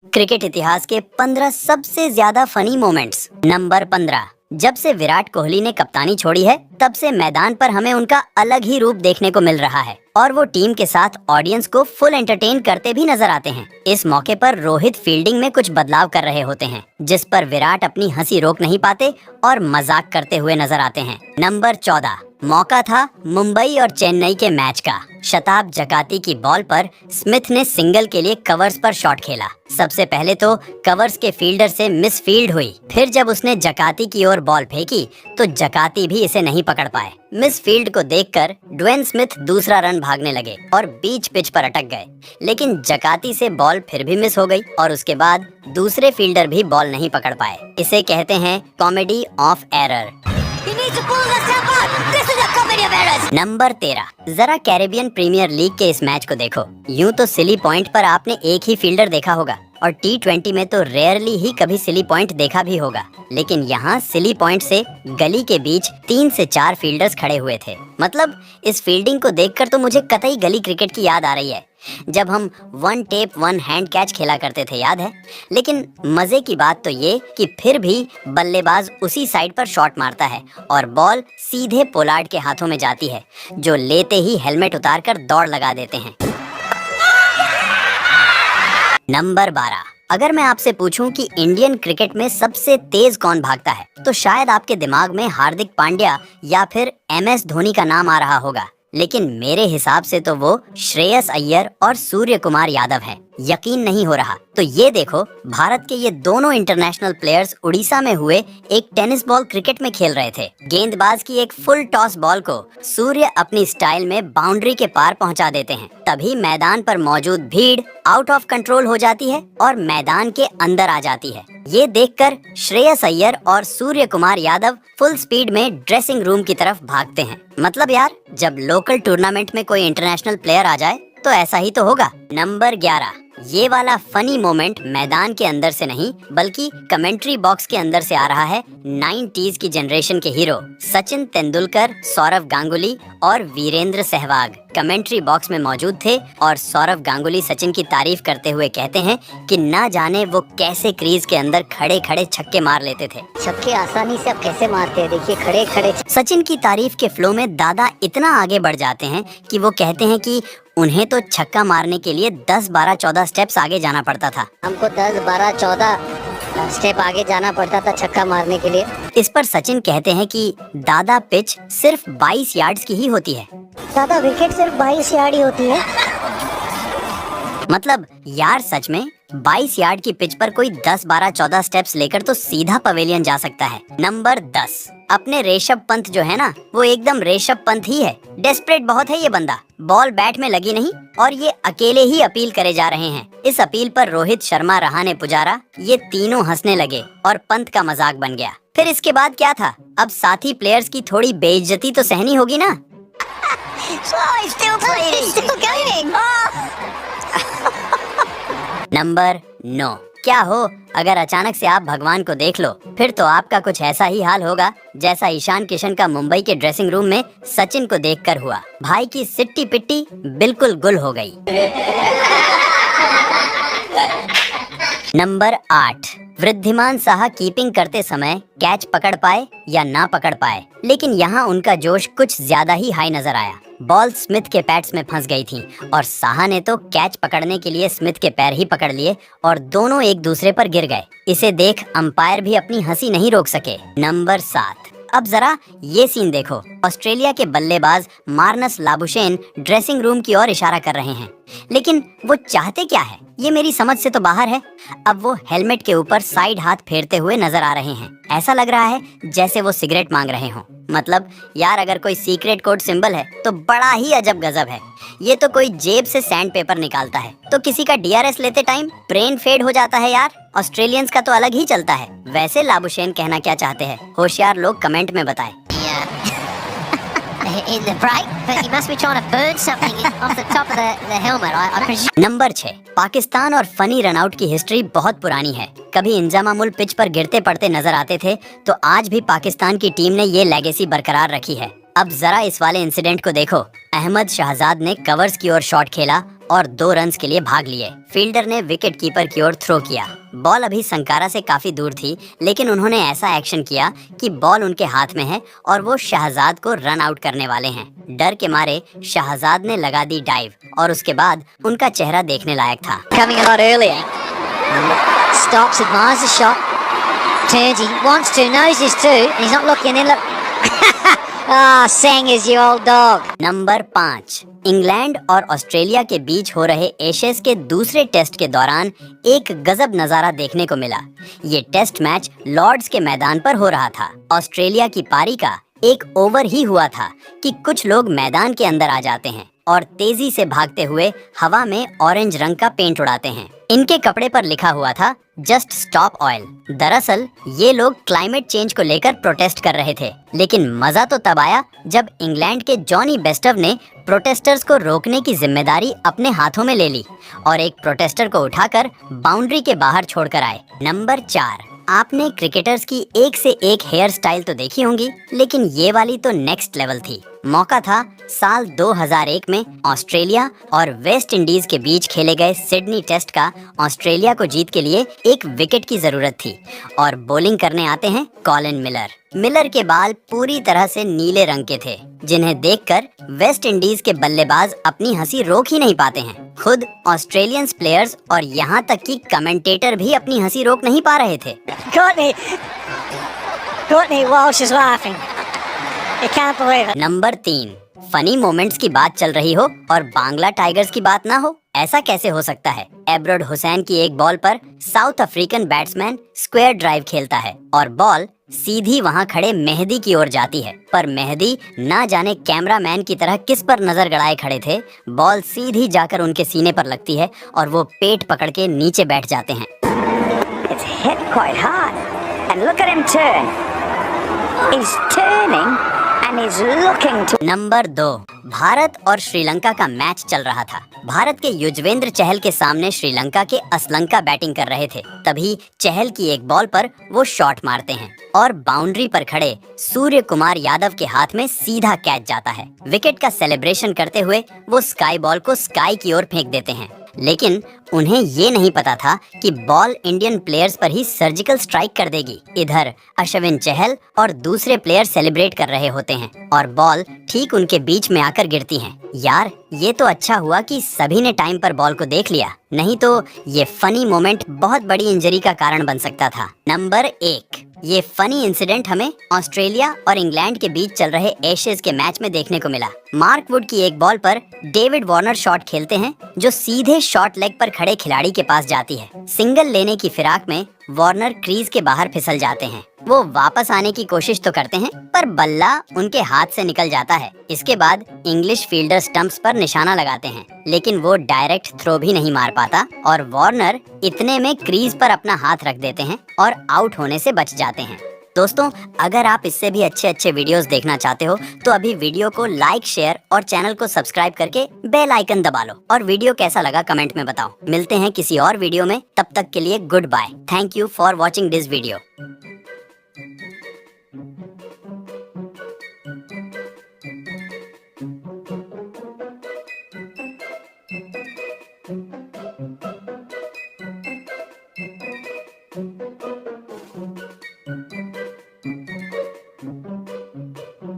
Cricket इतिहास के 15 सबसे ज्यादा फनी मोमेंट्स। नंबर 15। जब से विराट कोहली ने कप्तानी छोड़ी है तब से मैदान पर हमें उनका अलग ही रूप देखने को मिल रहा है और वो टीम के साथ ऑडियंस को फुल एंटरटेन करते भी नजर आते हैं। इस मौके पर रोहित फील्डिंग में कुछ बदलाव कर रहे होते हैं जिस पर विराट अपनी हंसी रोक नहीं पाते और मजाक करते हुए नजर आते हैं। नंबर 14। मौका था मुंबई और चेन्नई के मैच का। शताब जकाती की बॉल पर स्मिथ ने सिंगल के लिए कवर्स पर शॉट खेला। सबसे पहले तो कवर्स के फील्डर से मिस फील्ड हुई, फिर जब उसने जकाती की ओर बॉल फेंकी तो जकाती भी इसे नहीं पकड़ पाए। मिस फील्ड को देखकर ड्वेन स्मिथ दूसरा रन भागने लगे और बीच पिच पर अटक गए, लेकिन जकाती से बॉल फिर भी मिस हो गई और उसके बाद दूसरे फील्डर भी बॉल नहीं पकड़ पाए। इसे कहते हैं कॉमेडी ऑफ एरर। नंबर 13। जरा कैरेबियन प्रीमियर लीग के इस मैच को देखो। यूं तो सिली पॉइंट पर आपने एक ही फील्डर देखा होगा और T20 में तो रेयरली ही कभी सिली पॉइंट देखा भी होगा, लेकिन यहाँ सिली पॉइंट से गली के बीच 3 से 4 फील्डर्स खड़े हुए थे। मतलब इस फील्डिंग को देखकर तो मुझे कतई गली क्रिकेट की याद आ रही है, जब हम one tape one hand catch खेला करते थे, याद है। लेकिन मजे की बात तो ये कि फिर भी बल्लेबाज उसी साइड पर शॉट मारता है और बॉल सीधे पोलार्ड के हाथों में जाती है, जो लेते ही हेलमेट उतारकर दौड़ लगा देते हैं। नंबर 12। अगर मैं आपसे पूछूं कि इंडियन क्रिकेट में सबसे तेज कौन भागता है तो शायद आपके दिमाग में हार्दिक पांड्या या फिर MS धोनी का नाम आ रहा होगा, लेकिन मेरे हिसाब से तो वो श्रेयस अय्यर और सूर्य कुमार यादव हैं। यकीन नहीं हो रहा तो ये देखो, भारत के ये दोनों इंटरनेशनल प्लेयर्स उड़ीसा में हुए एक टेनिस बॉल क्रिकेट में खेल रहे थे। गेंदबाज की एक फुल टॉस बॉल को सूर्य अपनी स्टाइल में बाउंड्री के पार पहुंचा देते हैं, तभी मैदान पर मौजूद भीड़ आउट ऑफ कंट्रोल हो जाती है और मैदान के अंदर आ जाती है। ये देखकर श्रेयस अय्यर और सूर्य कुमार यादव फुल स्पीड में ड्रेसिंग रूम की तरफ भागते हैं। मतलब यार, जब लोकल टूर्नामेंट में कोई इंटरनेशनल प्लेयर आ जाए तो ऐसा ही तो होगा। नंबर 11। ये वाला फनी मोमेंट मैदान के अंदर से नहीं बल्कि कमेंट्री बॉक्स के अंदर से आ रहा है। 90s की जनरेशन के हीरो सचिन तेंदुलकर, सौरव गांगुली और वीरेंद्र सहवाग कमेंट्री बॉक्स में मौजूद थे और सौरव गांगुली सचिन की तारीफ करते हुए कहते हैं कि ना जाने वो कैसे क्रीज के अंदर खड़े खड़े छक्के मार लेते थे। छक्के आसानी से आप कैसे मारते हैं, देखिए खड़े खड़े। सचिन की तारीफ के फ्लो में दादा इतना आगे बढ़ जाते हैं कि वो कहते हैं कि उन्हें तो छक्का मारने के लिए 10, 12, 14 स्टेप्स आगे जाना पड़ता था। हमको 10, 12, 14 स्टेप आगे जाना पड़ता था छक्का मारने के लिए। इस पर सचिन कहते हैं कि दादा पिच सिर्फ 22 यार्ड्स की ही होती है। दादा विकेट सिर्फ 22 यार्ड ही होती है। मतलब यार सच में 22 यार्ड की पिच पर कोई 10, 12, 14 स्टेप्स लेकर तो सीधा पवेलियन जा सकता है। नंबर 10। अपने ऋषभ पंत जो है ना, वो एकदम ऋषभ पंत ही है। डेस्परेट बहुत है ये बंदा। बॉल बैट में लगी नहीं और ये अकेले ही अपील करे जा रहे हैं। इस अपील पर रोहित शर्मा, रहाणे, पुजारा ये तीनों हंसने लगे और पंत का मजाक बन गया। फिर इसके बाद क्या था, अब साथी प्लेयर्स की थोड़ी बेइज्जती तो सहनी होगी ना। नंबर 9। क्या हो, अगर अचानक से आप भगवान को देख लो फिर तो आपका कुछ ऐसा ही हाल होगा जैसा ईशान किशन का मुंबई के ड्रेसिंग रूम में सचिन को देखकर हुआ। भाई की सिट्टी पिट्टी बिल्कुल गुल हो गई। नंबर 8। वृद्धिमान साहा कीपिंग करते समय कैच पकड़ पाए या ना पकड़ पाए, लेकिन यहाँ उनका जोश कुछ ज्यादा ही हाई नजर आया। बॉल स्मिथ के पैड्स में फंस गई थी और साहा ने तो कैच पकड़ने के लिए स्मिथ के पैर ही पकड़ लिए और दोनों एक दूसरे पर गिर गए। इसे देख अंपायर भी अपनी हंसी नहीं रोक सके। नंबर 7। अब जरा ये सीन देखो। ऑस्ट्रेलिया के बल्लेबाज मार्नस लाबुशेन ड्रेसिंग रूम की ओर इशारा कर रहे हैं, लेकिन वो चाहते क्या है ये मेरी समझ से तो बाहर है। अब वो हेलमेट के ऊपर साइड हाथ फेरते हुए नजर आ रहे हैं। ऐसा लग रहा है जैसे वो सिगरेट मांग रहे हों। मतलब यार, अगर कोई सीक्रेट कोड सिंबल है तो बड़ा ही अजब गजब है। ये तो कोई जेब से सैंड पेपर निकालता है तो किसी का DRS लेते टाइम ब्रेन फेड हो जाता है यार। ऑस्ट्रेलियंस का तो अलग ही चलता है। वैसे लाबुशेन कहना क्या चाहते हैं, होशियार लोग कमेंट में बताएं। In the break, but he must be trying to burn something off the top of the helmet, I presume. Number 6। Pakistan और फनी रनआउट की हिस्ट्री बहुत पुरानी है। कभी इंजामामुल पिच पर गिरते पड़ते नजर आते थे तो आज भी पाकिस्तान की टीम ने ये लेगेसी बरकरार रखी है। अब जरा इस वाले इंसिडेंट को देखो। अहमद शहजाद ने कवर्स की ओर शॉट खेला और 2 रन्स के लिए भाग लिए। फील्डर ने विकेट कीपर की ओर थ्रो किया। बॉल अभी संकारा से काफी दूर थी, लेकिन उन्होंने ऐसा एक्शन किया कि बॉल उनके हाथ में है और वो शहजाद को रन आउट करने वाले हैं। डर के मारे शहजाद ने लगा दी डाइव और उसके बाद उनका चेहरा देखने लायक था। Coming a lot earlier. Stops, admires the shot. Turns, he wants to, knows this too, and he's not looking in. Look. Ah, sang is you old dog. Number 5, England और ऑस्ट्रेलिया के बीच हो रहे एशेज के दूसरे test के दौरान एक गजब नजारा देखने को मिला। ये टेस्ट मैच लॉर्ड्स के मैदान पर हो रहा था। ऑस्ट्रेलिया की पारी का एक ओवर ही हुआ था कि कुछ लोग मैदान के अंदर आ जाते हैं और तेजी से भागते हुए हवा में ऑरेंज रंग का पेंट उड़ाते हैं। इनके कपड़े पर लिखा हुआ था जस्ट स्टॉप ऑयल। दरअसल ये लोग क्लाइमेट चेंज को लेकर प्रोटेस्ट कर रहे थे, लेकिन मजा तो तब आया जब इंग्लैंड के जॉनी बेस्टव ने प्रोटेस्टर्स को रोकने की जिम्मेदारी अपने हाथों में ले ली और एक प्रोटेस्टर को उठाकर बाउंड्री के बाहर छोड़कर आए। नंबर 4, आपने क्रिकेटर्स की एक से एक हेयर स्टाइल तो देखी होंगी, लेकिन ये वाली तो नेक्स्ट लेवल थी। मौका था साल 2001 में ऑस्ट्रेलिया और वेस्ट इंडीज के बीच खेले गए सिडनी टेस्ट का। ऑस्ट्रेलिया को जीत के लिए एक विकेट की जरूरत थी और बॉलिंग करने आते हैं कॉलिन मिलर। मिलर के बाल पूरी तरह से नीले रंग के थे, जिन्हें देखकर वेस्ट इंडीज के बल्लेबाज अपनी हंसी रोक ही नहीं पाते हैं। खुद ऑस्ट्रेलियन प्लेयर्स और यहाँ तक कि कमेंटेटर भी अपनी हंसी रोक नहीं पा रहे थे। Courtney Walsh is laughing. You can't believe it. Number 3, funny moments की बात चल रही हो और बांग्ला टाइगर्स की बात ना हो, ऐसा कैसे हो सकता है। एब्रोड हुसैन की एक बॉल पर south African batsman square drive खेलता है और बॉल सीधी वहां खड़े मेहदी की ओर जाती है, पर मेहदी ना जाने कैमरामैन की तरह किस पर नजर गड़ाए खड़े थे। बॉल सीधी जाकर उनके सीने पर लगती है और वो पेट पकड़ के नीचे बैठ जाते हैं। It's hit quite hard. And look at him turn. He's turning and he's looking to... number 2, Bharat और श्रीलंका का मैच चल रहा था। भारत के युजवेंद्र चहल के सामने श्रीलंका के असलंका बैटिंग कर रहे थे। तभी चहल की एक बॉल पर वो शॉट मारते हैं और बाउंड्री पर खड़े सूर्य कुमार यादव के हाथ में सीधा कैच जाता है। विकेट का सेलिब्रेशन करते हुए वो स्काई बॉल को स्काई की ओर फेंक देते हैं, लेकिन उन्हें ये नहीं पता था कि बॉल इंडियन प्लेयर्स पर ही सर्जिकल स्ट्राइक कर देगी। इधर अश्विन चहल और दूसरे प्लेयर सेलिब्रेट कर रहे होते हैं और बॉल ठीक उनके बीच में आकर गिरती है। यार, ये तो अच्छा हुआ कि सभी ने टाइम पर बॉल को देख लिया, नहीं तो ये फनी मोमेंट बहुत बड़ी इंजरी का कारण बन सकता था। नंबर 1, ये फनी इंसिडेंट हमें ऑस्ट्रेलिया और इंग्लैंड के बीच चल रहे एशेज के मैच में देखने को मिला। मार्क वुड की एक बॉल पर डेविड वार्नर शॉट खेलते हैं जो सीधे शॉट लेग पर खड़े खिलाड़ी के पास जाती है। सिंगल लेने की फिराक में वार्नर क्रीज के बाहर फिसल जाते हैं। वो वापस आने की कोशिश तो करते हैं, पर बल्ला उनके हाथ से निकल जाता है। इसके बाद इंग्लिश फील्डर स्टंप्स पर निशाना लगाते हैं, लेकिन वो डायरेक्ट थ्रो भी नहीं मार पाता और वार्नर इतने में क्रीज पर अपना हाथ रख देते हैं और आउट होने से बच जाते हैं। दोस्तों, अगर आप इससे भी अच्छे वीडियोस देखना चाहते हो तो अभी वीडियो को लाइक, शेयर और चैनल को सब्सक्राइब करके बेल आइकन दबा लो और वीडियो कैसा लगा कमेंट में बताओ। मिलते हैं किसी और वीडियो में, तब तक के लिए goodbye. Thank you for watching this video.